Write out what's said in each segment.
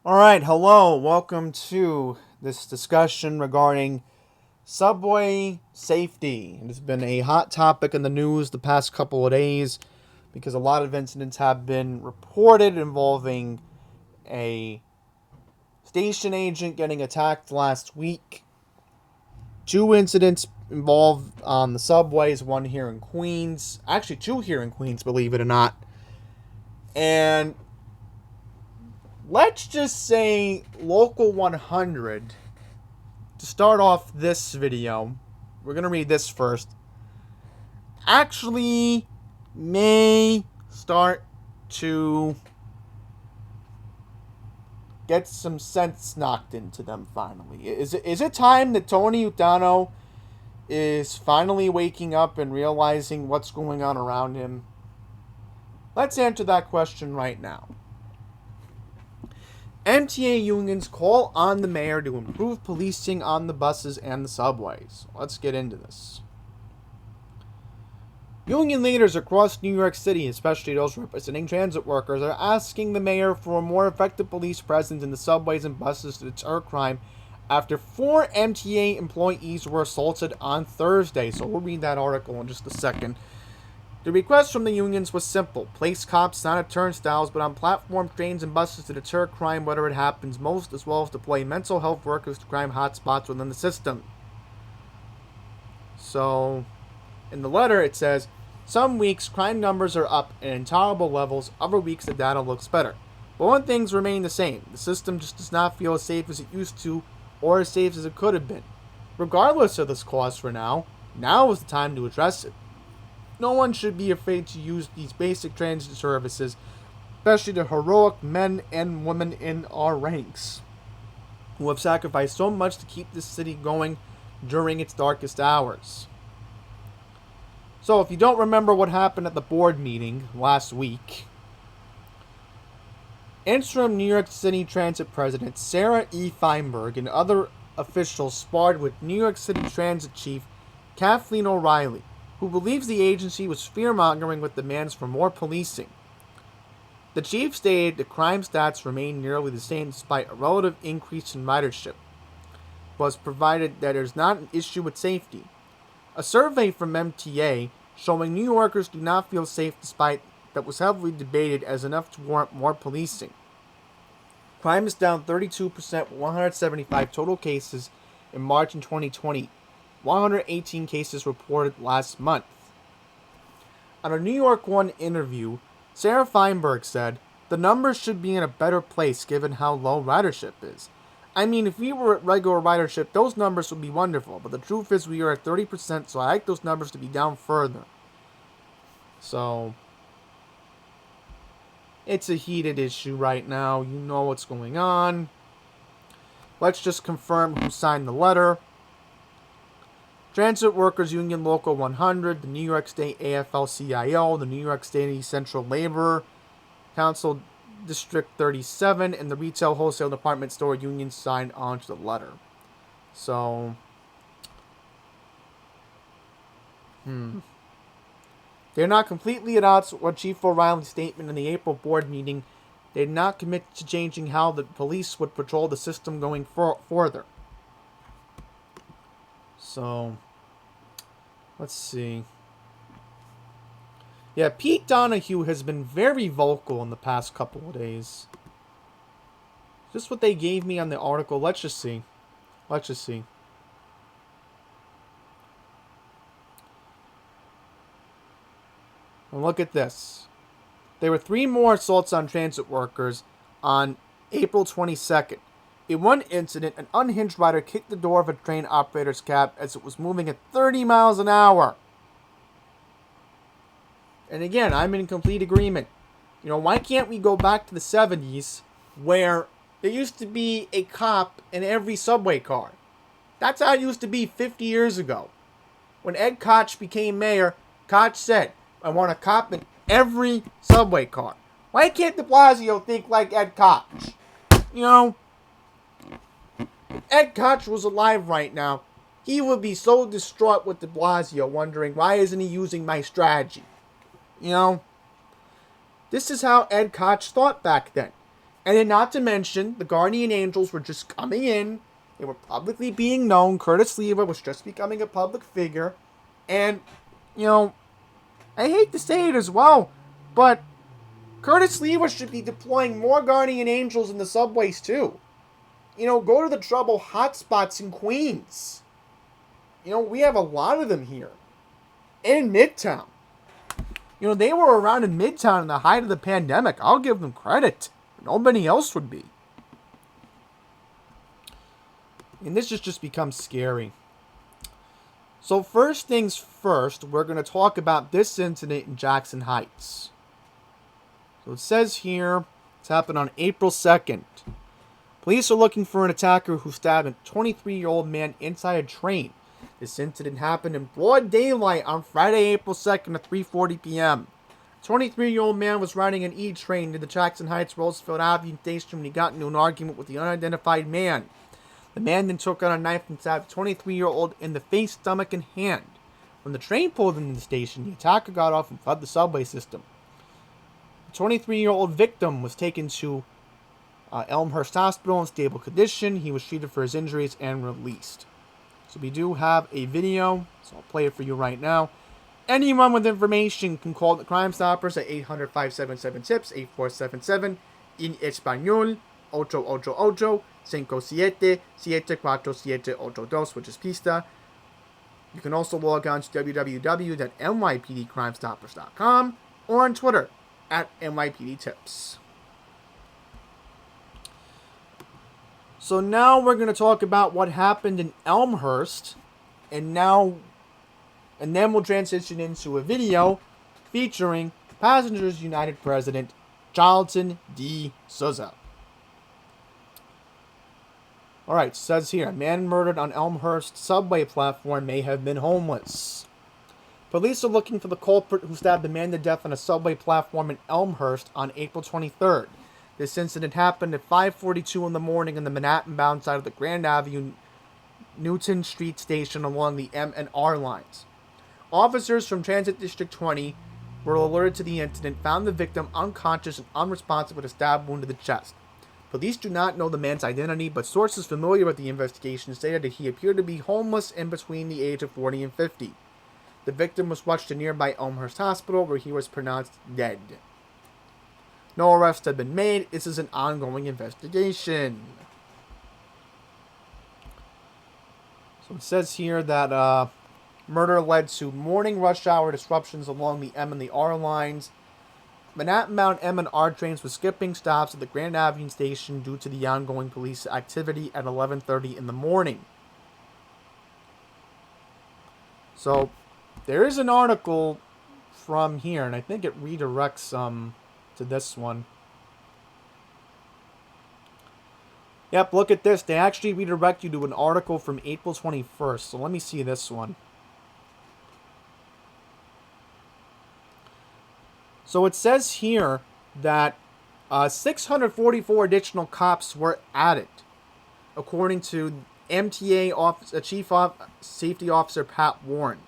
All right, hello. Welcome to this discussion regarding subway safety. It has been a hot topic in the news the past couple of days because a lot of incidents have been reported involving a station agent getting attacked last week. Two incidents involved on the subways, one here in Queens, actually two here in Queens, believe it or not. And let's just say Local 100, to start off this video, we're going to read this first, actually may start to get some sense knocked into them finally. Is it time that Tony Utano is finally waking up and realizing what's going on around him? Let's answer that question right now. MTA unions call on the mayor to improve policing on the buses and the subways. Let's get into this. Union leaders across New York City, especially those representing transit workers, are asking the mayor for a more effective police presence in the subways and buses to deter crime after 4 MTA employees were assaulted on Thursday. So we'll read that article in just a second. The request from the unions was simple: place cops not at turnstiles but on platform trains and buses to deter crime whether it happens most, as well as deploy mental health workers to crime hotspots within the system. So, in the letter it says, some weeks crime numbers are up at intolerable levels, other weeks the data looks better. But one thing's remain the same: the system just does not feel as safe as it used to, or as safe as it could have been. Regardless of this cause for now is the time to address it. No one should be afraid to use these basic transit services, especially the heroic men and women in our ranks, who have sacrificed so much to keep this city going during its darkest hours. So, if you don't remember what happened at the board meeting last week, interim New York City Transit President Sarah E. Feinberg and other officials sparred with New York City Transit Chief Kathleen O'Reilly, who believes the agency was fear-mongering with demands for more policing. The chief stated the crime stats remain nearly the same despite a relative increase in ridership, was provided that there's not an issue with safety. A survey from MTA showing New Yorkers do not feel safe despite that was heavily debated as enough to warrant more policing. Crime is down 32% with 175 total cases in March in 2020. 118 cases reported last month. On a New York One interview, Sarah Feinberg said, "The numbers should be in a better place given how low ridership is. I mean, if we were at regular ridership, those numbers would be wonderful, but the truth is we are at 30%, so I like those numbers to be down further." So, it's a heated issue right now. You know what's going on. Let's just confirm who signed the letter. Transit Workers Union Local 100, the New York State AFL-CIO, the New York State Central Labor Council District 37, and the Retail Wholesale Department Store Union signed on to the letter. So, they're not completely at odds with what Chief O'Reilly's statement in the April board meeting. They did not commit to changing how the police would patrol the system going further. So, let's see. Yeah, Pete Donahue has been very vocal in the past couple of days. Just what they gave me on the article. Let's just see. And look at this. There were 3 more assaults on transit workers on April 22nd. In one incident, an unhinged rider kicked the door of a train operator's cab as it was moving at 30 miles an hour. And again, I'm in complete agreement. Why can't we go back to the 70s where there used to be a cop in every subway car? That's how it used to be 50 years ago. When Ed Koch became mayor, Koch said, "I want a cop in every subway car." Why can't de Blasio think like Ed Koch? If Ed Koch was alive right now, he would be so distraught with de Blasio, wondering why isn't he using my strategy. This is how Ed Koch thought back then. And then not to mention, the Guardian Angels were just coming in. They were publicly being known. Curtis Lever was just becoming a public figure. And, you know, I hate to say it as well, but Curtis Lever should be deploying more Guardian Angels in the subways too. You know, go to the trouble hotspots in Queens. You know, we have a lot of them here. And in Midtown. You know, they were around in Midtown in the height of the pandemic. I'll give them credit. Nobody else would be. And this just becomes scary. So first things first, we're going to talk about this incident in Jackson Heights. So it says here, it's happened on April 2nd. Police are looking for an attacker who stabbed a 23-year-old man inside a train. This incident happened in broad daylight on Friday, April 2nd at 3:40 p.m. A 23-year-old man was riding an E train to the Jackson Heights Roosevelt Avenue station when he got into an argument with the unidentified man. The man then took out a knife and stabbed the 23-year-old in the face, stomach, and hand. When the train pulled into the station, the attacker got off and fled the subway system. The 23-year-old victim was taken to Elmhurst Hospital in stable condition. He was treated for his injuries and released. So we do have a video, so I'll play it for you right now. Anyone with information can call the Crime Stoppers at 800-577-TIPS, 8477, in Español, 888-577-748-82, which is pista. You can also log on to www.nypdcrimestoppers.com or on Twitter at NYPDTips. So now we're going to talk about what happened in Elmhurst, and then we'll transition into a video featuring Passengers United President Charlton D. Sousa. Alright, says here, a man murdered on Elmhurst subway platform may have been homeless. Police are looking for the culprit who stabbed a man to death on a subway platform in Elmhurst on April 23rd. This incident happened at 5:42 in the morning on the Manhattan-bound side of the Grand Avenue Newton Street station along the M and R lines. Officers from Transit District 20 were alerted to the incident, found the victim unconscious and unresponsive with a stab wound to the chest. Police do not know the man's identity, but sources familiar with the investigation stated that he appeared to be homeless and between the age of 40 and 50. The victim was rushed to nearby Elmhurst Hospital, where he was pronounced dead. No arrests have been made. This is an ongoing investigation. So it says here that murder led to morning rush hour disruptions along the M and the R lines. Manhattan-bound M and R trains were skipping stops at the Grand Avenue station due to the ongoing police activity at 11:30 in the morning. So there is an article from here, and I think it redirects to this one. Yep, look at this. They actually redirect you to an article from April 21st. So let me see this one. So it says here that 644 additional cops were added, according to MTA Chief Safety Officer Pat Warren.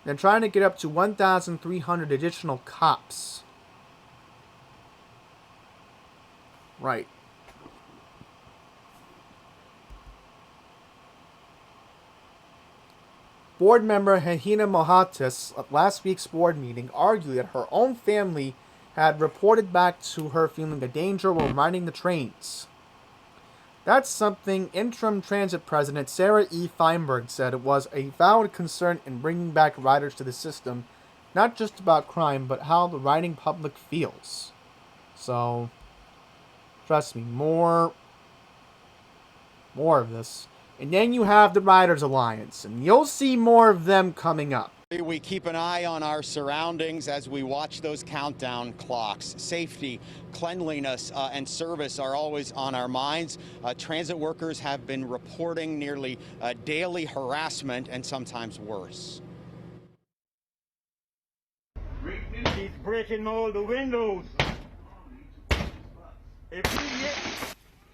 They're trying to get up to 1,300 additional cops. Right. Board member Hahina Mohatis at last week's board meeting argued that her own family had reported back to her feeling a danger while riding the trains. That's something interim transit president Sarah E. Feinberg said it was a valid concern in bringing back riders to the system, not just about crime, but how the riding public feels. So, trust me, more of this. And then you have the Riders Alliance, and you'll see more of them coming up. We keep an eye on our surroundings as we watch those countdown clocks. Safety, cleanliness, and service are always on our minds. Transit workers have been reporting nearly daily harassment and sometimes worse. He's breaking all the windows.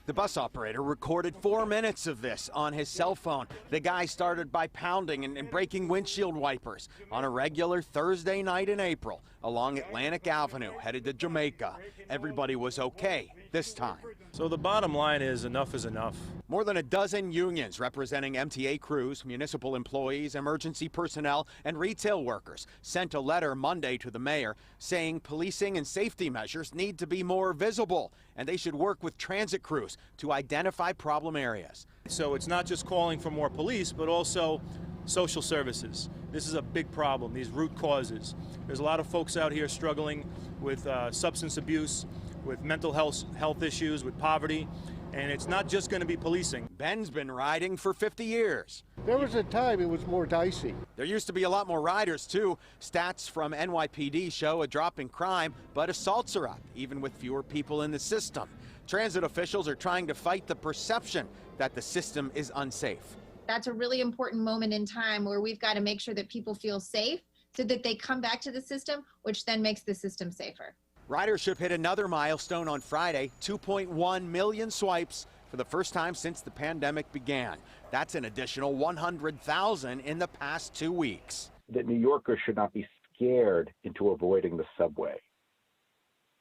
The bus operator recorded 4 minutes of this on his cell phone. The guy started by pounding and breaking windshield wipers on a regular Thursday night in April along Atlantic Avenue, headed to Jamaica. Everybody was okay this time. So the bottom line is enough is enough. More than a dozen unions representing MTA crews, municipal employees, emergency personnel, and retail workers sent a letter Monday to the mayor saying policing and safety measures need to be more visible, and they should work with transit crews to identify problem areas. So it's not just calling for more police, but also social services. This is a big problem, these root causes. There's a lot of folks out here struggling with substance abuse, with mental health issues, with poverty, and it's not just going to be policing. Ben's been riding for 50 years. There was a time it was more dicey. There used to be a lot more riders, too. Stats from NYPD show a drop in crime, but assaults are up, even with fewer people in the system. Transit officials are trying to fight the perception that the system is unsafe. That's a really important moment in time where we've got to make sure that people feel safe so that they come back to the system, which then makes the system safer. Ridership hit another milestone on Friday, 2.1 million swipes for the first time since the pandemic began. That's an additional 100,000 in the past 2 weeks. That New Yorkers should not be scared into avoiding the subway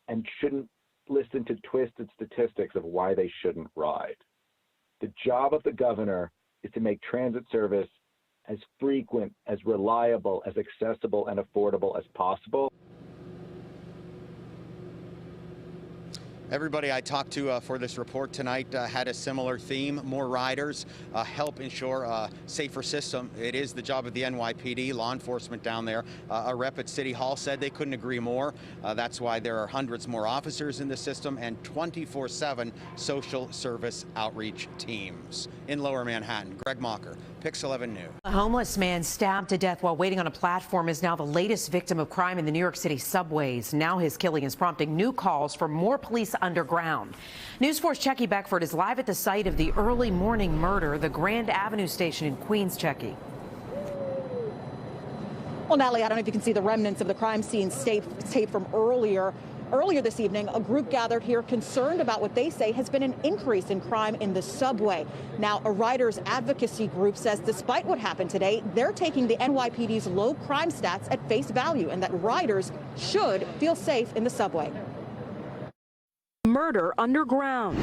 and shouldn't listen to twisted statistics of why they shouldn't ride. The job of the governor is to make transit service as frequent, as reliable, as accessible, and affordable as possible. Everybody I talked to for this report tonight had a similar theme. More riders help ensure a safer system. It is the job of the NYPD, law enforcement down there. A rep at City Hall said they couldn't agree more. That's why there are hundreds more officers in the system and 24/7 social service outreach teams. In Lower Manhattan, Greg Mocker, Pix 11 News. A homeless man stabbed to death while waiting on a platform is now the latest victim of crime in the New York City subways. Now his killing is prompting new calls for more police underground. News 4's Checky Beckford is live at the site of the early morning murder, the Grand Avenue station in Queens. Checky. Well, Natalie, I don't know if you can see the remnants of the crime scene taped from earlier. Earlier this evening, a group gathered here concerned about what they say has been an increase in crime in the subway. Now, a riders advocacy group says despite what happened today, they're taking the NYPD's low crime stats at face value and that riders should feel safe in the subway. Murder underground.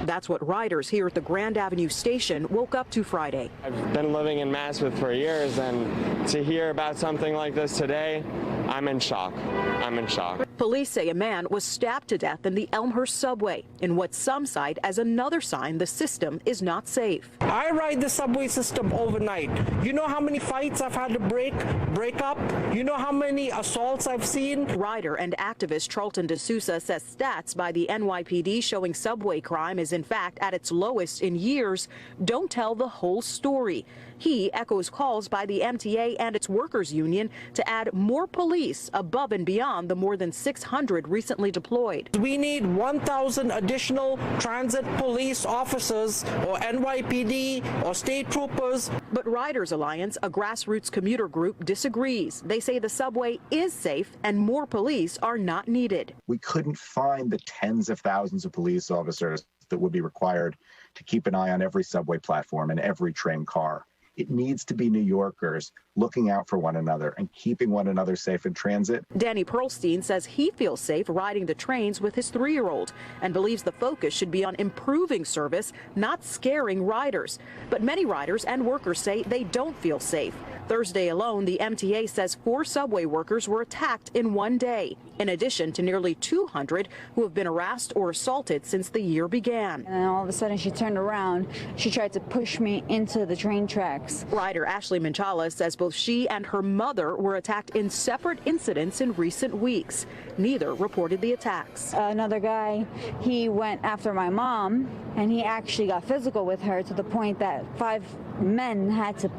That's what riders here at the Grand Avenue station woke up to Friday. I've been living in Maspeth for years, and to hear about something like this today, I'm in shock. I'm in shock. Police say a man was stabbed to death in the Elmhurst subway in what some cite as another sign the system is not safe. I ride the subway system overnight. You know how many fights I've had to break up? You know how many assaults I've seen? Rider and activist Charlton D'Souza says stats by the NYPD showing subway crime is in fact at its lowest in years don't tell the whole story. He echoes calls by the MTA and its workers union to add more police above and beyond the more than 600 recently deployed. We need 1,000 additional transit police officers or NYPD or state troopers. But Riders Alliance, a grassroots commuter group, disagrees. They say the subway is safe and more police are not needed. We couldn't find the tens of thousands of police officers that would be required to keep an eye on every subway platform and every train car. It needs to be New Yorkers looking out for one another and keeping one another safe in transit. Danny Pearlstein says he feels safe riding the trains with his 3-year-old and believes the focus should be on improving service, not scaring riders. But many riders and workers say they don't feel safe. Thursday alone, the MTA says 4 subway workers were attacked in one day, in addition to nearly 200 who have been harassed or assaulted since the year began. And then all of a sudden she turned around. She tried to push me into the train tracks. Rider Ashley Manchala says both she and her mother were attacked in separate incidents in recent weeks. Neither reported the attacks. Another guy, he went after my mom, and he actually got physical with her to the point that 5 men had to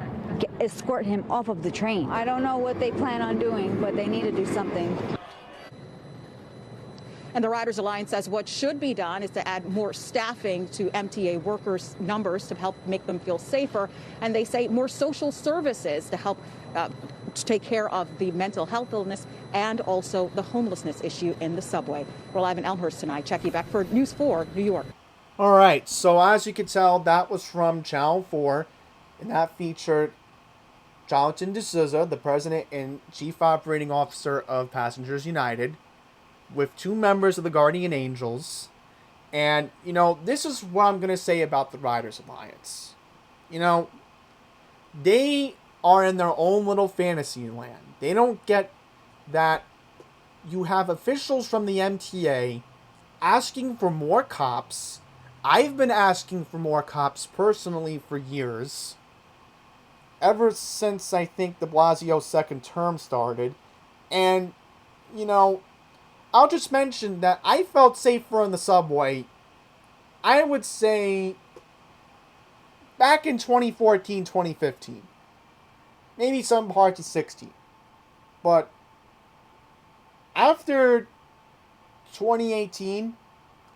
escort him off of the train. I don't know what they plan on doing, but they need to do something. And the Riders Alliance says what should be done is to add more staffing to MTA workers' numbers to help make them feel safer. And they say more social services to help to take care of the mental health illness and also the homelessness issue in the subway. We're live in Elmhurst tonight. Checky Beckford, News 4, New York. Alright, so as you can tell, that was from Channel 4, and that featured Jonathan D'Souza, the President and Chief Operating Officer of Passengers United, with 2 members of the Guardian Angels. And, you know, this is what I'm going to say about the Riders Alliance. You know, they are in their own little fantasy land. They don't get that you have officials from the MTA asking for more cops. I've been asking for more cops personally for years. Ever since I think de Blasio's second term started. And, you know, I'll just mention that I felt safer on the subway, I would say, back in 2014, 2015. Maybe some parts of 16. But after 2018,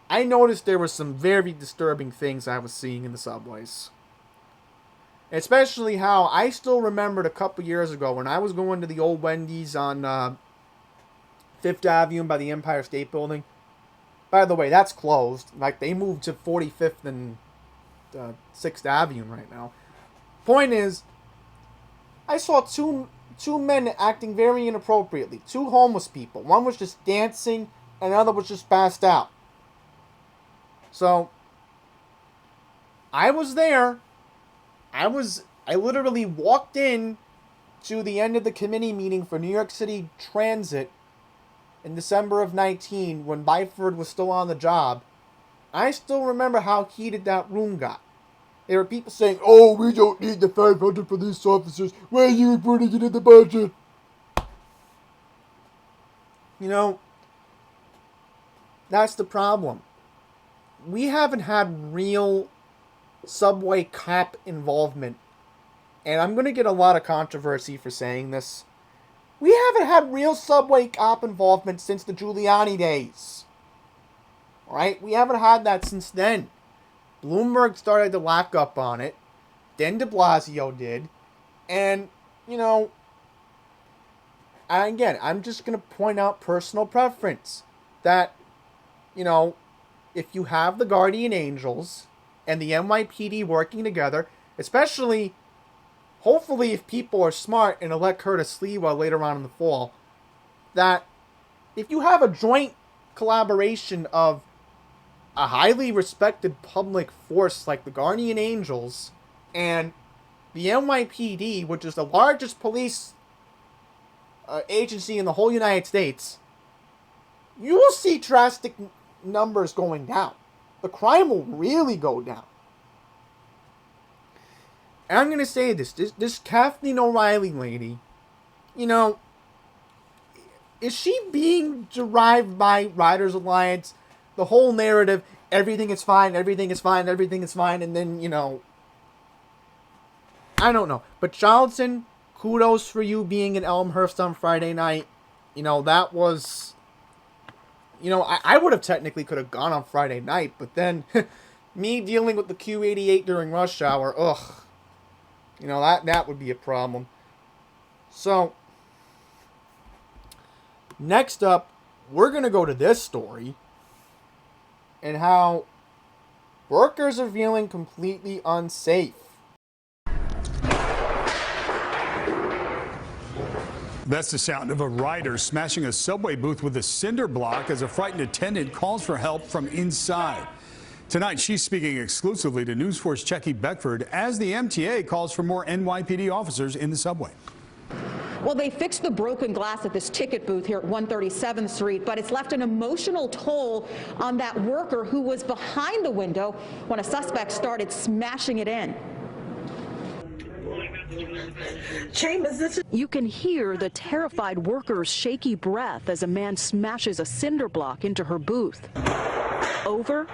I noticed there were some very disturbing things I was seeing in the subways. Especially how I still remembered a couple years ago when I was going to the old Wendy's on 5th Avenue by the Empire State Building. By the way, that's closed. Like, they moved to 45th and 6th Avenue right now. Point is, I saw two men acting very inappropriately. 2 homeless people. One was just dancing, and another was just passed out. So, I was there. I literally walked in to the end of the committee meeting for New York City Transit in December of 19 when Byford was still on the job. I still remember how heated that room got. There were people saying, "Oh, we don't need the 500 police officers. Why are you putting it in the budget?" You know, that's the problem. We haven't had real subway cop involvement. And I'm going to get a lot of controversy for saying this. We haven't had real subway cop involvement since the Giuliani days. Right? We haven't had that since then. Bloomberg started to lock up on it. Then de Blasio did. And, you know, again, I'm just going to point out personal preference. That, you know, if you have the Guardian Angels and the NYPD working together, especially, hopefully, if people are smart and elect Curtis Lewa later on in the fall, that if you have a joint collaboration of a highly respected public force like the Guardian Angels and the NYPD, which is the largest police agency in the whole United States, you will see drastic numbers going down. The crime will really go down. And I'm going to say this Kathleen O'Reilly lady, you know, is she being derived by Riders Alliance? The whole narrative, everything is fine, everything is fine, everything is fine, and then, you know, I don't know. But Charlton, kudos for you being in Elmhurst on Friday night. You know, that was, you know, I would have technically could have gone on Friday night, but then me dealing with the Q88 during rush hour, ugh. You know, that would be a problem. So, next up, we're going to go to this story and how workers are feeling completely unsafe. That's the sound of a rider smashing a subway booth with a cinder block as a frightened attendant calls for help from inside. Tonight, she's speaking exclusively to News 4's Checky Beckford as the MTA calls for more NYPD officers in the subway. Well, they fixed the broken glass at this ticket booth here at 137th Street, but it's left an emotional toll on that worker who was behind the window when a suspect started smashing it in. You can hear the terrified worker's shaky breath as a man smashes a cinder block into her booth. Over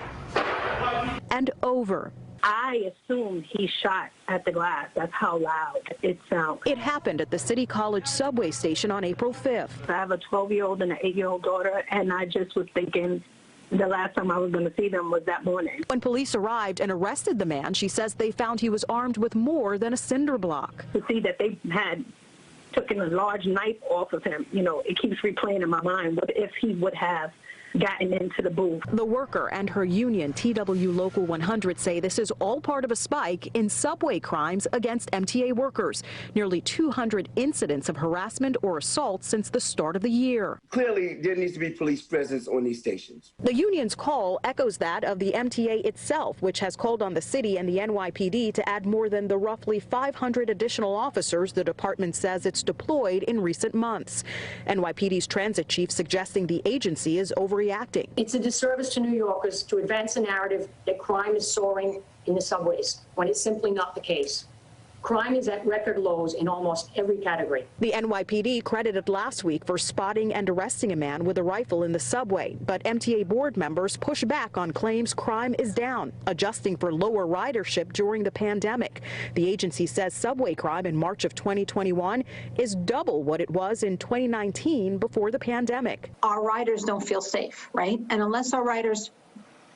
and over. I assumed he shot at the glass. That's how loud it sounds. It happened at the City College subway station on April 5th. I have a 12-year-old and an 8-year-old daughter, and I just was thinking the last time I was going to see them was that morning. When police arrived and arrested the man, she says they found he was armed with more than a cinder block. To see that they had taken a large knife off of him, you know, it keeps replaying in my mind. What if he would have gotten into the booth. The worker and her union, TW Local 100, say this is all part of a spike in subway crimes against MTA workers. Nearly 200 incidents of harassment or assault since the start of the year. Clearly, there needs to be police presence on these stations. The union's call echoes that of the MTA itself, which has called on the city and the NYPD to add more than the roughly 500 additional officers the department says it's deployed in recent months. NYPD's transit chief suggesting the agency is overreacting. It's a disservice to New Yorkers to advance a narrative that crime is soaring in the subways, when it's simply not the case. Crime is at record lows in almost every category. The NYPD credited last week for spotting and arresting a man with a rifle in the subway, but MTA board members push back on claims crime is down, adjusting for lower ridership during the pandemic. The agency says subway crime in March of 2021 is double what it was in 2019 before the pandemic. Our riders don't feel safe, right? And unless our riders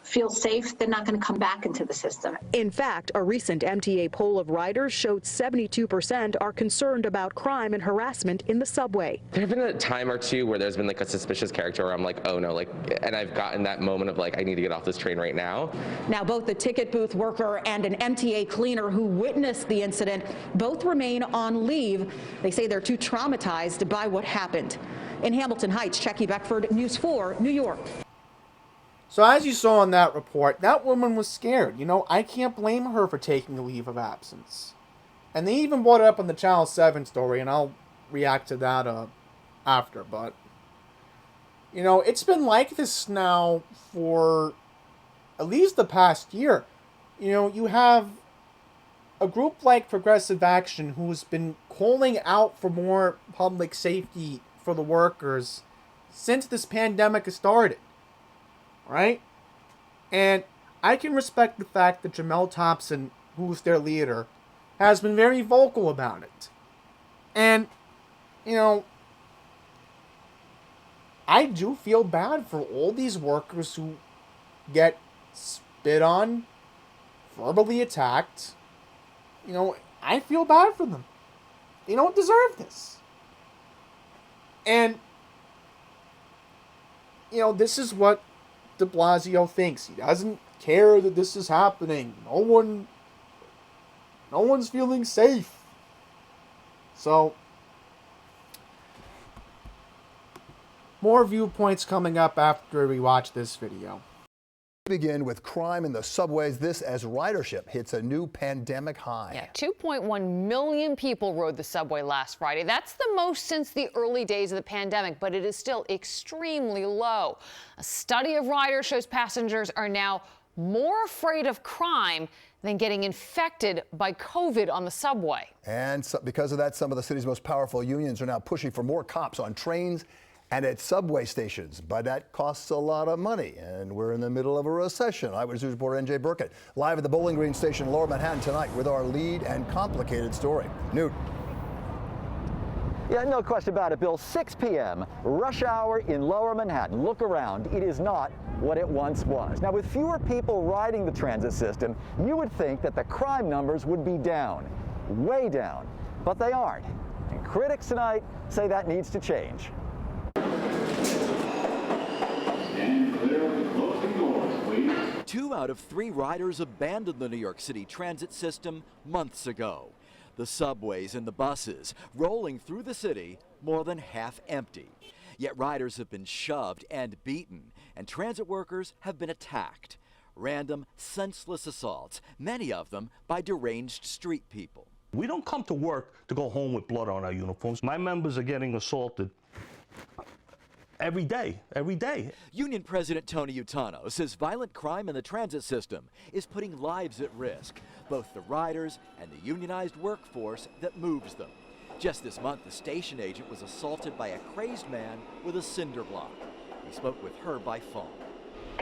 feel safe, they're not going to come back into the system. In fact, a recent MTA poll of riders showed 72% are concerned about crime and harassment in the subway. There have been a time or two where there's been like a suspicious character where I'm like, oh no, and I've gotten that moment of like, I need to get off this train right now. Now, both the ticket booth worker and an MTA cleaner who witnessed the incident both remain on leave. They say they're too traumatized by what happened. In Hamilton Heights, Jackie Beckford, News 4, New York. So as you saw in that report, that woman was scared. You know, I can't blame her for taking a leave of absence. And they even brought it up on the Channel 7 story, and I'll react to that after. But, you know, it's been like this now for at least the past year. You know, you have a group like Progressive Action who's been calling out for more public safety for the workers since this pandemic has started. Right? And I can respect the fact that Jamel Thompson, who's their leader, has been very vocal about it. And, you know, I do feel bad for all these workers who get spit on, verbally attacked. You know, I feel bad for them. They don't deserve this. And, you know, this is what de Blasio thinks. He doesn't care that this is happening. No one's feeling safe. So, more viewpoints coming up after we watch this video. Begin with crime in the subways. This as ridership hits a new pandemic high. Yeah, 2.1 million people rode the subway last Friday. That's the most since the early days of the pandemic, but it is still extremely low. A study of riders shows passengers are now more afraid of crime than getting infected by COVID on the subway. And so, because of that, some of the city's most powerful unions are now pushing for more cops on trains and at subway stations, but that costs a lot of money, and we're in the middle of a recession. Eyewitness News reporter NJ Burkett, live at the Bowling Green station in Lower Manhattan tonight with our lead and complicated story. Newt. Yeah, no question about it, Bill. 6 p.m., rush hour in Lower Manhattan. Look around. It is not what it once was. Now, with fewer people riding the transit system, you would think that the crime numbers would be down, way down, but they aren't. And critics tonight say that needs to change. 2 out of 3 riders abandoned the New York City transit system months ago. The subways and the buses rolling through the city more than half empty. Yet riders have been shoved and beaten, and transit workers have been attacked. Random, senseless assaults, many of them by deranged street people. We don't come to work to go home with blood on our uniforms. My members are getting assaulted every day. Union President Tony Utano says violent crime in the transit system is putting lives at risk, both the riders and the unionized workforce that moves them. Just this month, the station agent was assaulted by a crazed man with a cinder block. We spoke with her by phone.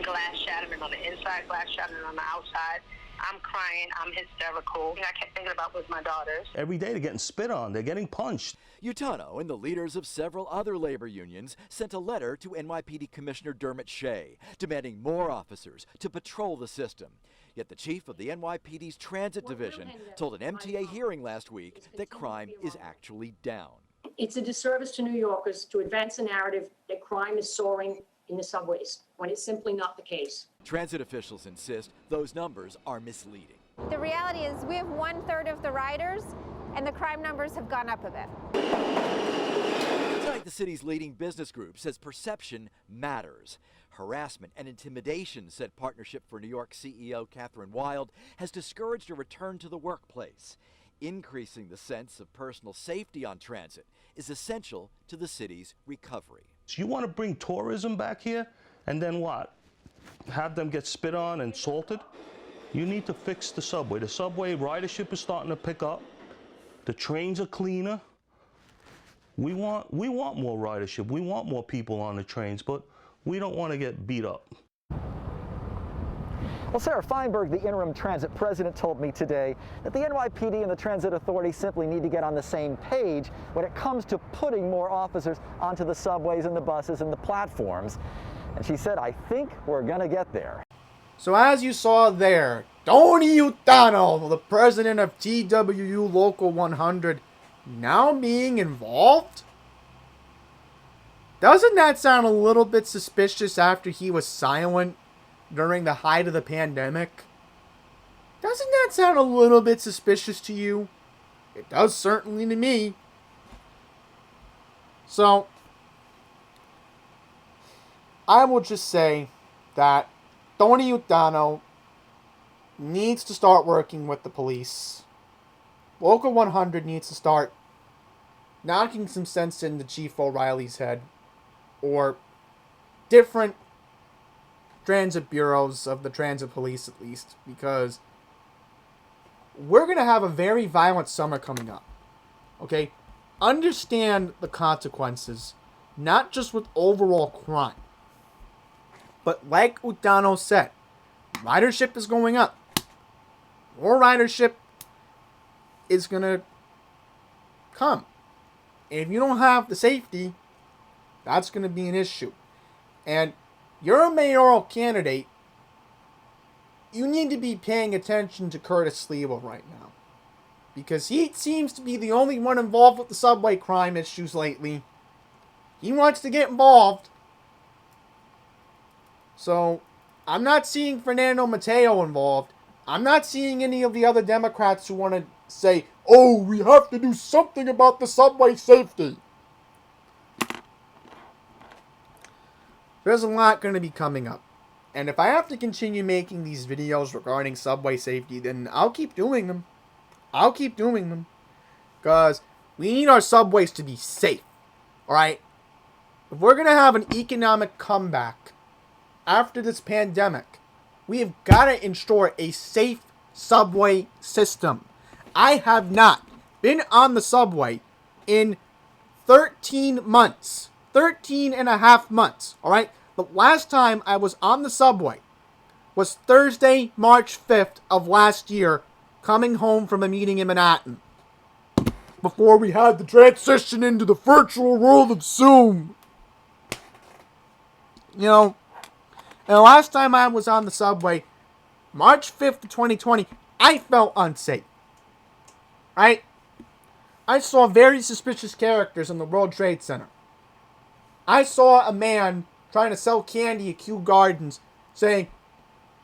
Glass shattering on the inside, glass shattering on the outside. I'm crying, I'm hysterical. I kept thinking about was my daughters. Every day they're getting spit on, they're getting punched. Utano and the leaders of several other labor unions sent a letter to NYPD Commissioner Dermot Shea, demanding more officers to patrol the system. Yet the chief of the NYPD's transit division told an MTA hearing last week that crime is actually down. It's a disservice to New Yorkers to advance a narrative that crime is soaring in the subways, when it's simply not the case. Transit officials insist those numbers are misleading. The reality is we have 1/3 of the riders, and the crime numbers have gone up a bit. Tonight, the city's leading business group says perception matters. Harassment and intimidation, said Partnership for New York CEO Catherine Wild, has discouraged a return to the workplace. Increasing the sense of personal safety on transit is essential to the city's recovery. So you want to bring tourism back here and then what? Have them get spit on and salted? You need to fix the subway. The subway ridership is starting to pick up. The trains are cleaner. We want more ridership. We want more people on the trains, but we don't want to get beat up. Well, Sarah Feinberg, the interim transit president, told me today that the NYPD and the Transit Authority simply need to get on the same page when it comes to putting more officers onto the subways and the buses and the platforms. And she said, I think we're going to get there. So as you saw there, Tony Utano, the president of TWU Local 100, now being involved? Doesn't that sound a little bit suspicious after he was silent during the height of the pandemic? Doesn't that sound a little bit suspicious to you? It does certainly to me. So, I will just say that Tony Utano needs to start working with the police. Local 100 needs to start knocking some sense into Chief O'Reilly's head, or different transit bureaus of the transit police at least, because we're going to have a very violent summer coming up. Okay? Understand the consequences, not just with overall crime, but like Utano said, ridership is going up. More ridership is going to come. And if you don't have the safety, that's going to be an issue. And you're a mayoral candidate. You need to be paying attention to Curtis Sliwa right now, because he seems to be the only one involved with the subway crime issues lately. He wants to get involved. So, I'm not seeing Fernando Mateo involved. I'm not seeing any of the other Democrats who want to say, oh, we have to do something about the subway safety. There's a lot going to be coming up. And if I have to continue making these videos regarding subway safety, then I'll keep doing them. I'll keep doing them. Because we need our subways to be safe. Alright? If we're going to have an economic comeback after this pandemic, we have got to ensure a safe subway system. I have not been on the subway in 13 months. 13 and a half months. Alright? The last time I was on the subway was Thursday, March 5th of last year, coming home from a meeting in Manhattan. Before we had the transition into the virtual world of Zoom. You know, and the last time I was on the subway, March 5th of 2020, I felt unsafe. Right? I saw very suspicious characters in the World Trade Center. I saw a man trying to sell candy at Kew Gardens saying,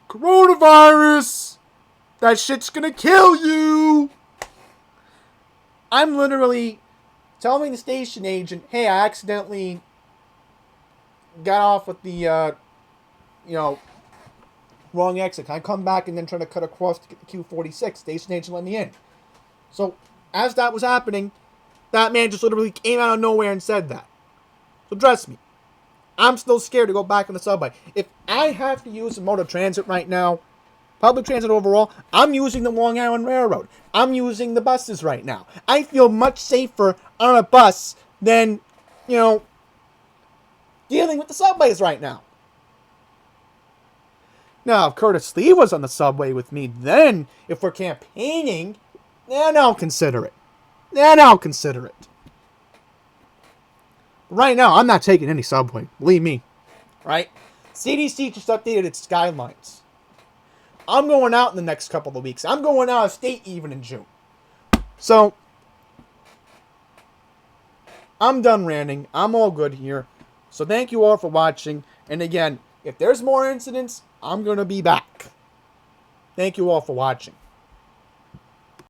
coronavirus! That shit's gonna kill you! I'm literally telling the station agent, hey, I accidentally got off with the, wrong exit. Can I come back and then try to cut across to get the Q46? Station agent let me in. So, as that was happening, that man just literally came out of nowhere and said that. So trust me, I'm still scared to go back on the subway. If I have to use a mode of transit right now, public transit overall, I'm using the Long Island Railroad. I'm using the buses right now. I feel much safer on a bus than, dealing with the subways right now. Now, if Curtis Lee was on the subway with me, then, if we're campaigning, then I'll consider it. Right now, I'm not taking any subway. Believe me. Right? CDC just updated its guidelines. I'm going out in the next couple of weeks. I'm going out of state even in June. So, I'm done ranting. I'm all good here. So thank you all for watching. And again, if there's more incidents, I'm going to be back. Thank you all for watching.